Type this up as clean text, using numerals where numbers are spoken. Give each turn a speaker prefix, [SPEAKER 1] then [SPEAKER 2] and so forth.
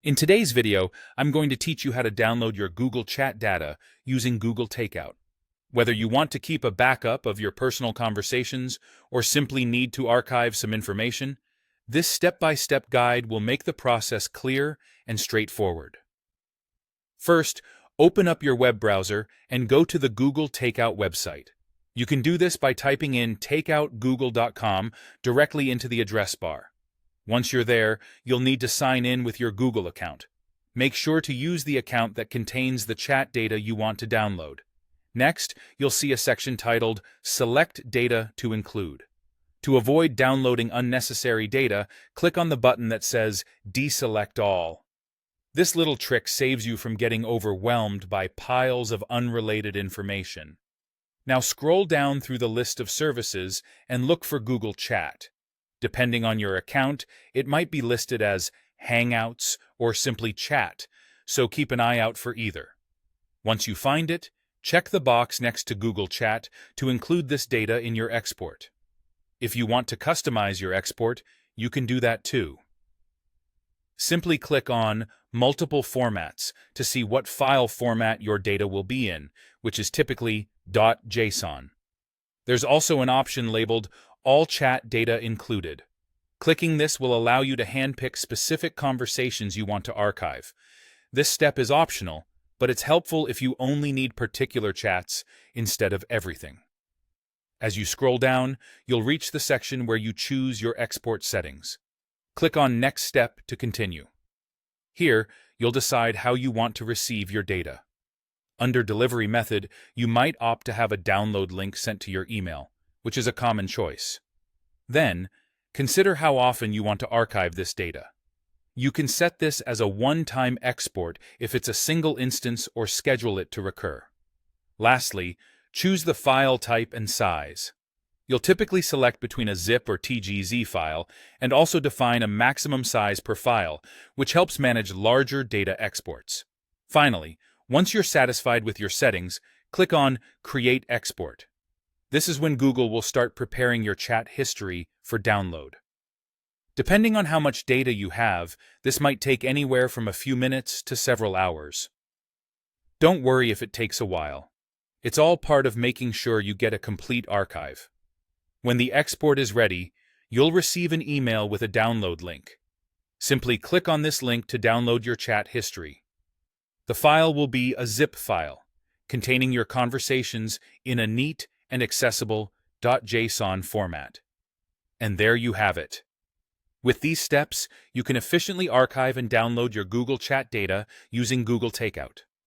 [SPEAKER 1] In today's video, I'm going to teach you how to download your Google Chat data using Google Takeout. Whether you want to keep a backup of your personal conversations or simply need to archive some information, this step-by-step guide will make the process clear and straightforward. First, open up your web browser and go to the Google Takeout website. You can do this by typing in takeoutgoogle.com directly into the address bar. Once you're there, you'll need to sign in with your Google account. Make sure to use the account that contains the chat data you want to download. Next, you'll see a section titled Select Data to Include. To avoid downloading unnecessary data, click on the button that says Deselect All. This little trick saves you from getting overwhelmed by piles of unrelated information. Now scroll down through the list of services and look for Google Chat. Depending on your account, it might be listed as Hangouts or simply Chat, so keep an eye out for either. Once you find it, check the box next to Google Chat to include this data in your export. If you want to customize your export, you can do that too. Simply click on Multiple Formats to see what file format your data will be in, which is typically .json. There's also an option labeled All Chat Data Included. Clicking this will allow you to handpick specific conversations you want to archive. This step is optional, but it's helpful if you only need particular chats instead of everything. As you scroll down, you'll reach the section where you choose your export settings. Click on Next Step to continue. Here, you'll decide how you want to receive your data. Under Delivery Method, you might opt to have a download link sent to your email, which is a common choice. Then, consider how often you want to archive this data. You can set this as a one-time export if it's a single instance or schedule it to recur. Lastly, choose the file type and size. You'll typically select between a zip or TGZ file and also define a maximum size per file, which helps manage larger data exports. Finally, once you're satisfied with your settings, click on Create Export. This is when Google will start preparing your chat history for download. Depending on how much data you have, this might take anywhere from a few minutes to several hours. Don't worry if it takes a while. It's all part of making sure you get a complete archive. When the export is ready, you'll receive an email with a download link. Simply click on this link to download your chat history. The file will be a zip file, containing your conversations in a neat and accessible .json format. And there you have it. With these steps, you can efficiently archive and download your Google Chat data using Google Takeout.